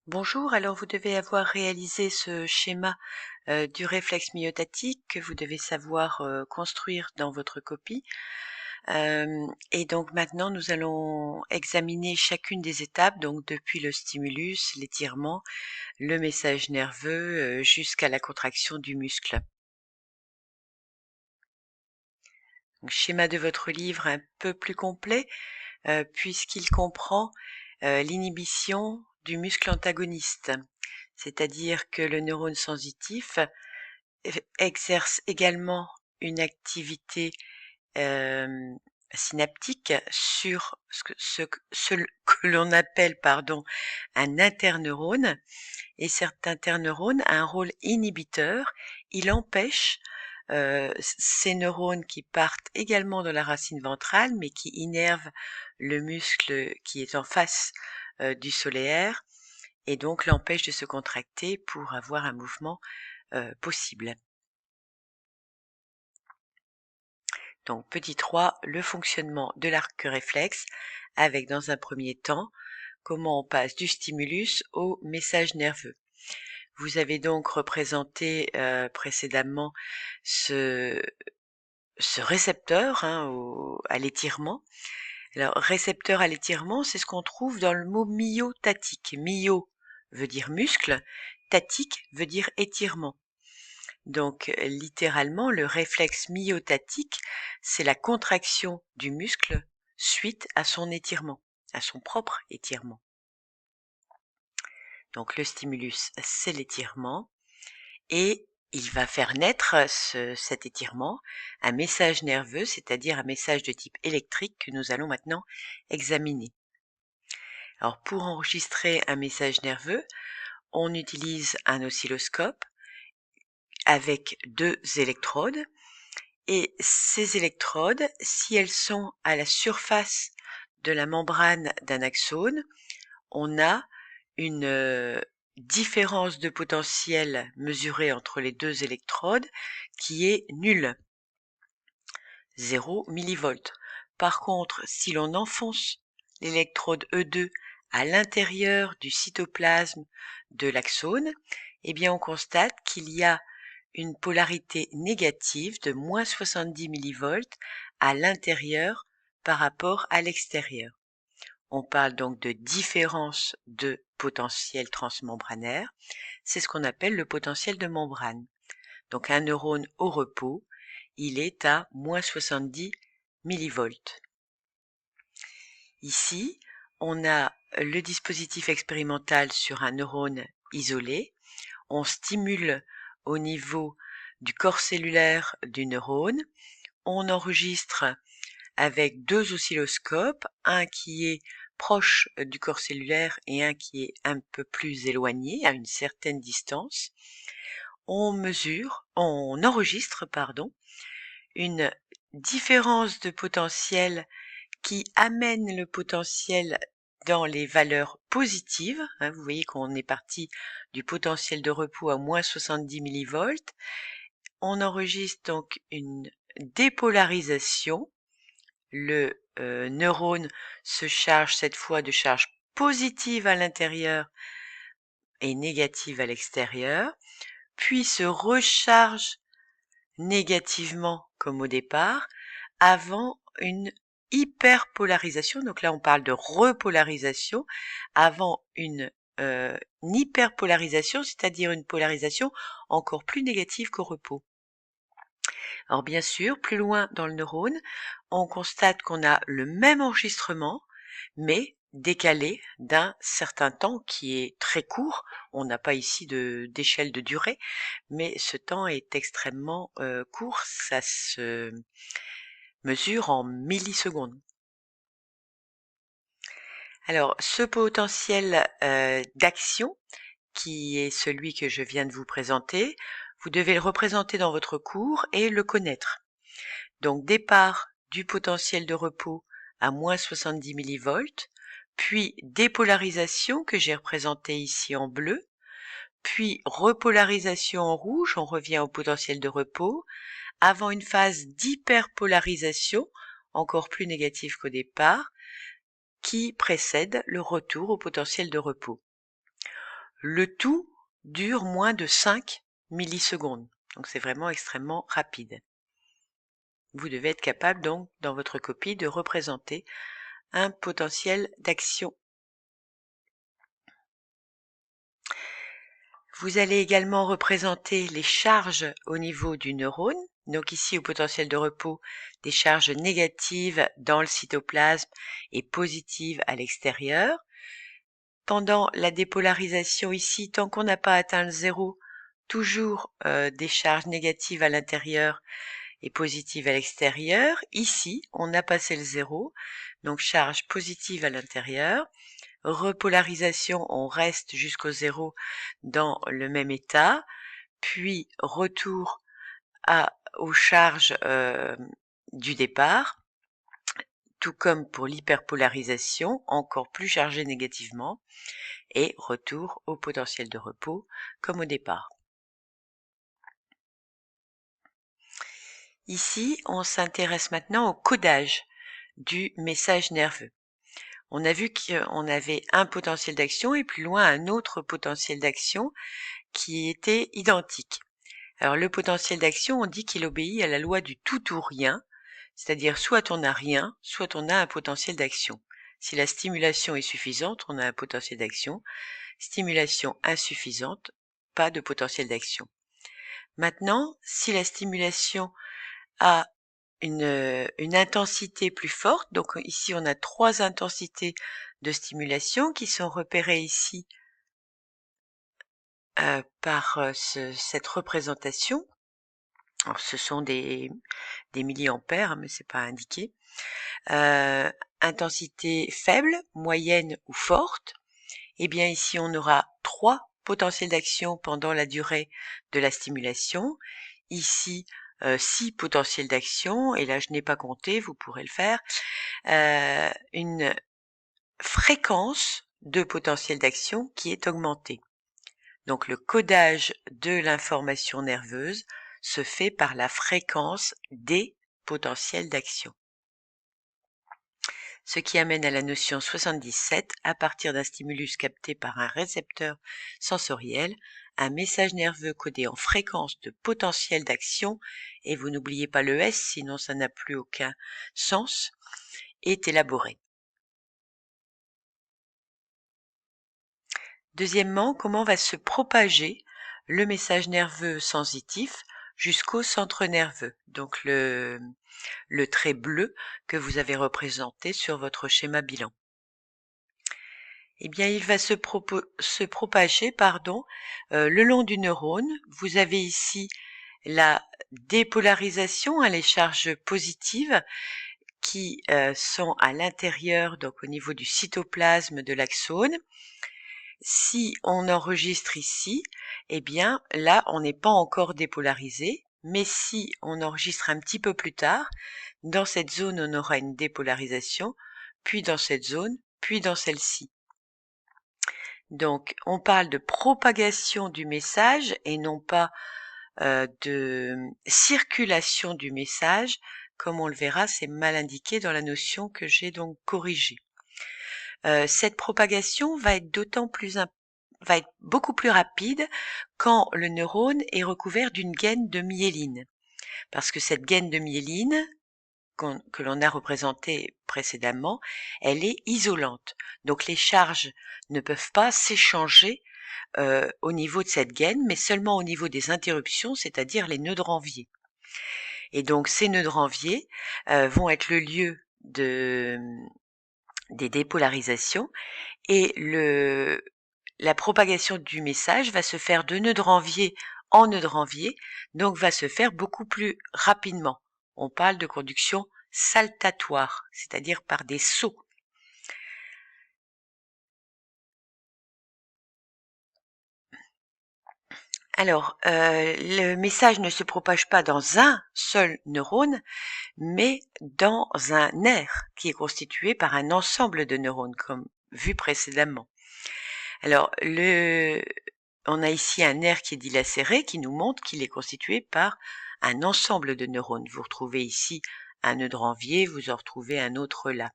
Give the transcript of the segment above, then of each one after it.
Bonjour, alors vous devez avoir réalisé ce schéma du réflexe myotatique que vous devez savoir construire dans votre copie. Et donc maintenant, nous allons examiner chacune des étapes, donc depuis le stimulus, l'étirement, le message nerveux, jusqu'à la contraction du muscle. Donc, schéma de votre livre un peu plus complet, puisqu'il comprend l'inhibition du muscle antagoniste. C'est-à-dire que le neurone sensitif exerce également une activité synaptique sur ce que l'on appelle un interneurone, et cet interneurone a un rôle inhibiteur. Il empêche ces neurones qui partent également dans la racine ventrale, mais qui innervent le muscle qui est en face du solaire, et donc l'empêche de se contracter pour avoir un mouvement possible. Donc petit 3, le fonctionnement de l'arc réflexe, avec dans un premier temps comment on passe du stimulus au message nerveux. Vous avez donc représenté précédemment ce récepteur à l'étirement. Alors récepteur à l'étirement, c'est ce qu'on trouve dans le mot myotatique. Myo veut dire muscle, tatique veut dire étirement. Donc littéralement, le réflexe myotatique, c'est la contraction du muscle suite à son étirement, à son propre étirement. Donc le stimulus, c'est l'étirement, et il va faire naître cet étirement un message nerveux, c'est-à-dire un message de type électrique que nous allons maintenant examiner. Alors pour enregistrer un message nerveux, on utilise un oscilloscope avec 2 électrodes. Et ces électrodes, si elles sont à la surface de la membrane d'un axone, on a une différence de potentiel mesurée entre les 2 électrodes qui est nulle, 0 millivolts. Par contre, si l'on enfonce l'électrode E2 à l'intérieur du cytoplasme de l'axone, eh bien on constate qu'il y a une polarité négative de moins 70 millivolts à l'intérieur par rapport à l'extérieur. On parle donc de différence de potentiel transmembranaire. C'est ce qu'on appelle le potentiel de membrane. Donc un neurone au repos, il est à moins 70 millivolts. Ici, on a le dispositif expérimental sur un neurone isolé. On stimule au niveau du corps cellulaire du neurone. On enregistre avec 2 oscilloscopes, un qui est proche du corps cellulaire et un qui est un peu plus éloigné, à une certaine distance. On enregistre une différence de potentiel qui amène le potentiel dans les valeurs positives. Vous voyez qu'on est parti du potentiel de repos à moins 70 millivolts. On enregistre donc une dépolarisation. Le neurone se charge cette fois de charge positive à l'intérieur et négative à l'extérieur, puis se recharge négativement comme au départ, avant une hyperpolarisation. Donc là, on parle de repolarisation avant une hyperpolarisation, c'est-à-dire une polarisation encore plus négative qu'au repos. Alors bien sûr, plus loin dans le neurone, on constate qu'on a le même enregistrement, mais décalé d'un certain temps qui est très court. On n'a pas ici d'échelle de durée, mais ce temps est extrêmement court, ça se mesure en millisecondes. Alors, ce potentiel d'action, qui est celui que je viens de vous présenter, vous devez le représenter dans votre cours et le connaître. Donc, départ du potentiel de repos à moins 70 millivolts, puis dépolarisation que j'ai représentée ici en bleu, puis repolarisation en rouge, on revient au potentiel de repos, avant une phase d'hyperpolarisation, encore plus négative qu'au départ, qui précède le retour au potentiel de repos. Le tout dure moins de 5 millisecondes. Donc c'est vraiment extrêmement rapide. Vous devez être capable donc dans votre copie de représenter un potentiel d'action. Vous allez également représenter les charges au niveau du neurone. Donc ici au potentiel de repos, des charges négatives dans le cytoplasme et positives à l'extérieur. Pendant la dépolarisation ici, tant qu'on n'a pas atteint le zéro, toujours des charges négatives à l'intérieur et positives à l'extérieur. Ici, on a passé le zéro, donc charge positive à l'intérieur. Repolarisation, on reste jusqu'au zéro dans le même état, puis retour aux charges du départ, tout comme pour l'hyperpolarisation, encore plus chargée négativement, et retour au potentiel de repos comme au départ. Ici, on s'intéresse maintenant au codage du message nerveux. On a vu qu'on avait un potentiel d'action et plus loin un autre potentiel d'action qui était identique. Alors le potentiel d'action, on dit qu'il obéit à la loi du tout ou rien, c'est-à-dire soit on n'a rien, soit on a un potentiel d'action. Si la stimulation est suffisante, on a un potentiel d'action. Stimulation insuffisante, pas de potentiel d'action. Maintenant, si la stimulation a une intensité plus forte, donc ici on a 3 intensités de stimulation qui sont repérées ici par cette représentation. Alors, ce sont des milliampères, mais c'est pas indiqué. Intensité faible, moyenne ou forte. Eh bien ici on aura 3 potentiels d'action pendant la durée de la stimulation. Ici 6 potentiels d'action, et là je n'ai pas compté, vous pourrez le faire. Une fréquence de potentiel d'action qui est augmentée. Donc le codage de l'information nerveuse se fait par la fréquence des potentiels d'action. Ce qui amène à la notion 77, à partir d'un stimulus capté par un récepteur sensoriel, un message nerveux codé en fréquence de potentiel d'action, et vous n'oubliez pas le S, sinon ça n'a plus aucun sens, est élaboré. Deuxièmement, comment va se propager le message nerveux sensitif jusqu'au centre nerveux, donc le trait bleu que vous avez représenté sur votre schéma bilan. Eh bien, il va se propager le long du neurone. Vous avez ici la dépolarisation, les charges positives qui sont à l'intérieur, donc au niveau du cytoplasme de l'axone. Si on enregistre ici, eh bien là, on n'est pas encore dépolarisé, mais si on enregistre un petit peu plus tard, dans cette zone, on aura une dépolarisation, puis dans cette zone, puis dans celle-ci. Donc, on parle de propagation du message et non pas de circulation du message. Comme on le verra, c'est mal indiqué dans la notion que j'ai donc corrigée. Cette propagation va être va être beaucoup plus rapide quand le neurone est recouvert d'une gaine de myéline. Parce que cette gaine de myéline, que l'on a représentée précédemment, elle est isolante. Donc les charges ne peuvent pas s'échanger au niveau de cette gaine, mais seulement au niveau des interruptions, c'est-à-dire les nœuds de Ranvier. Et donc ces nœuds de Ranvier vont être le lieu des dépolarisations, et la propagation du message va se faire de nœud de Ranvier en nœud de Ranvier, donc va se faire beaucoup plus rapidement. On parle de conduction saltatoire, c'est-à-dire par des sauts. Alors, le message ne se propage pas dans un seul neurone, mais dans un nerf qui est constitué par un ensemble de neurones, comme vu précédemment. Alors, on a ici un nerf qui est dilacéré, qui nous montre qu'il est constitué par un ensemble de neurones. Vous retrouvez ici un nœud de Ranvier, vous en retrouvez un autre là.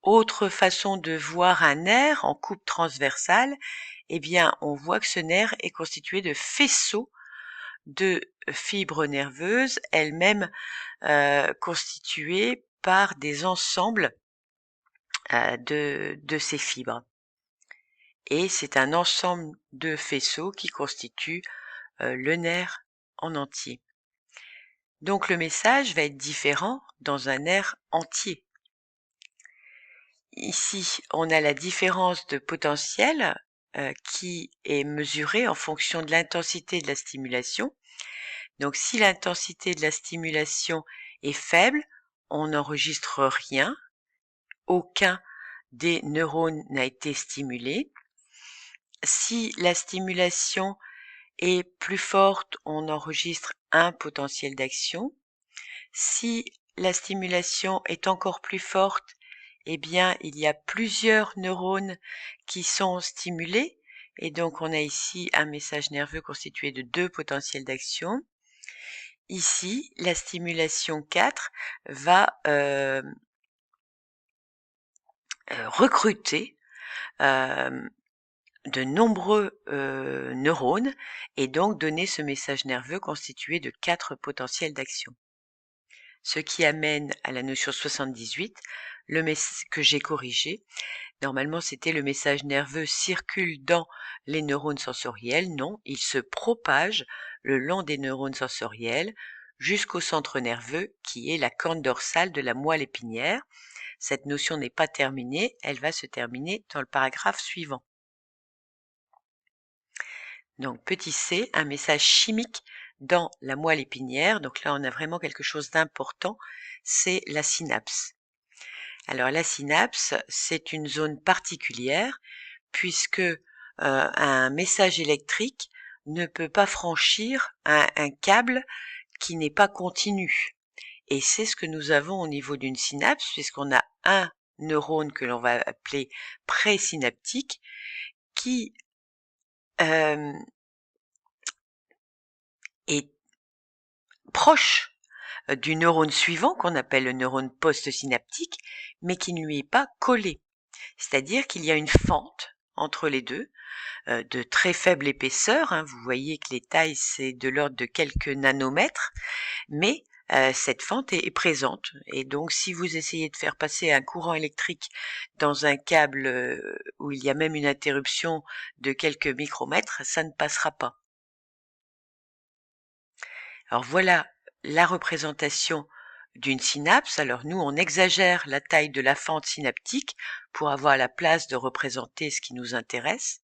Autre façon de voir un nerf en coupe transversale, eh bien, on voit que ce nerf est constitué de faisceaux de fibres nerveuses, elles-mêmes constituées par des ensembles de ces fibres. Et c'est un ensemble de faisceaux qui constitue le nerf en entier. Donc le message va être différent dans un nerf entier. Ici, on a la différence de potentiel qui est mesurée en fonction de l'intensité de la stimulation. Donc si l'intensité de la stimulation est faible, on n'enregistre rien, aucun des neurones n'a été stimulé. Si la stimulation est plus forte, on enregistre un potentiel d'action. Si la stimulation est encore plus forte, eh bien, il y a plusieurs neurones qui sont stimulés, et donc on a ici un message nerveux constitué de 2 potentiels d'action. Ici, la stimulation 4 va recruter de nombreux neurones et donc donner ce message nerveux constitué de 4 potentiels d'action. Ce qui amène à la notion 78, que j'ai corrigé. Normalement, c'était le message nerveux circule dans les neurones sensoriels. Non, il se propage le long des neurones sensoriels jusqu'au centre nerveux qui est la corne dorsale de la moelle épinière. Cette notion n'est pas terminée, elle va se terminer dans le paragraphe suivant. Donc petit c, un message chimique dans la moelle épinière. Donc là, on a vraiment quelque chose d'important, c'est la synapse. Alors la synapse, c'est une zone particulière puisque un message électrique ne peut pas franchir un câble qui n'est pas continu. Et c'est ce que nous avons au niveau d'une synapse, puisqu'on a un neurone que l'on va appeler présynaptique qui est proche du neurone suivant, qu'on appelle le neurone postsynaptique, mais qui ne lui est pas collé. C'est-à-dire qu'il y a une fente entre les deux, de très faible épaisseur, hein. Vous voyez que les tailles, c'est de l'ordre de quelques nanomètres, mais cette fente est présente. Et donc, si vous essayez de faire passer un courant électrique dans un câble où il y a même une interruption de quelques micromètres, ça ne passera pas. Alors voilà la représentation d'une synapse. Alors nous, on exagère la taille de la fente synaptique pour avoir la place de représenter ce qui nous intéresse.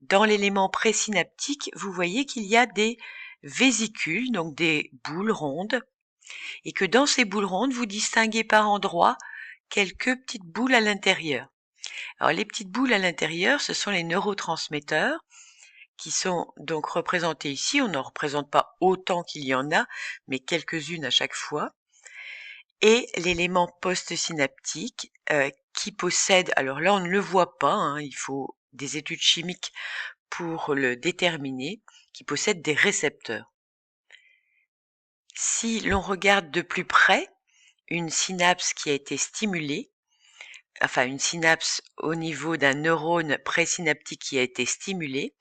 Dans l'élément présynaptique, vous voyez qu'il y a des vésicules, donc des boules rondes, et que dans ces boules rondes, vous distinguez par endroits quelques petites boules à l'intérieur. Alors les petites boules à l'intérieur, ce sont les neurotransmetteurs qui sont donc représentés ici. On n'en représente pas autant qu'il y en a, mais quelques-unes à chaque fois. Et l'élément postsynaptique qui possède, alors là on ne le voit pas, hein, il faut des études chimiques pour le déterminer, qui possède des récepteurs. Si l'on regarde de plus près une synapse qui a été stimulée, enfin une synapse au niveau d'un neurone présynaptique qui a été stimulé,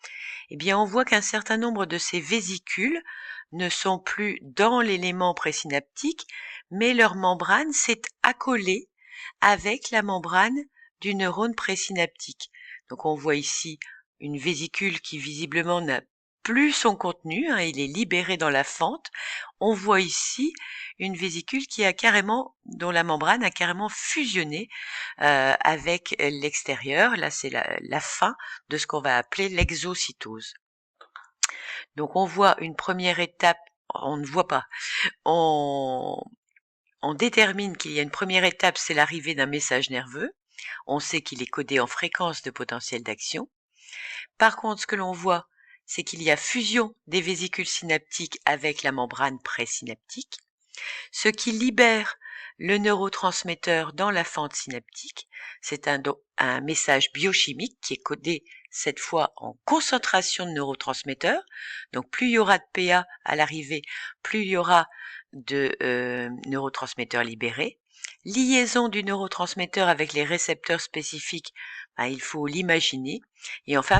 eh bien on voit qu'un certain nombre de ces vésicules ne sont plus dans l'élément présynaptique, mais leur membrane s'est accolée avec la membrane du neurone présynaptique. Donc on voit ici une vésicule qui visiblement n'a plus son contenu, hein, il est libéré dans la fente. On voit ici une vésicule qui a carrément, dont la membrane a carrément fusionné avec l'extérieur. Là, c'est la fin de ce qu'on va appeler l'exocytose. Donc on voit une première étape, on ne voit pas, on détermine qu'il y a une première étape, c'est l'arrivée d'un message nerveux. On sait qu'il est codé en fréquence de potentiel d'action. Par contre, ce que l'on voit, c'est qu'il y a fusion des vésicules synaptiques avec la membrane présynaptique, ce qui libère le neurotransmetteur dans la fente synaptique. C'est un message biochimique qui est codé cette fois en concentration de neurotransmetteurs. Donc plus il y aura de PA à l'arrivée, plus il y aura de neurotransmetteurs libérés. Liaison du neurotransmetteur avec les récepteurs spécifiques, il faut l'imaginer et enfin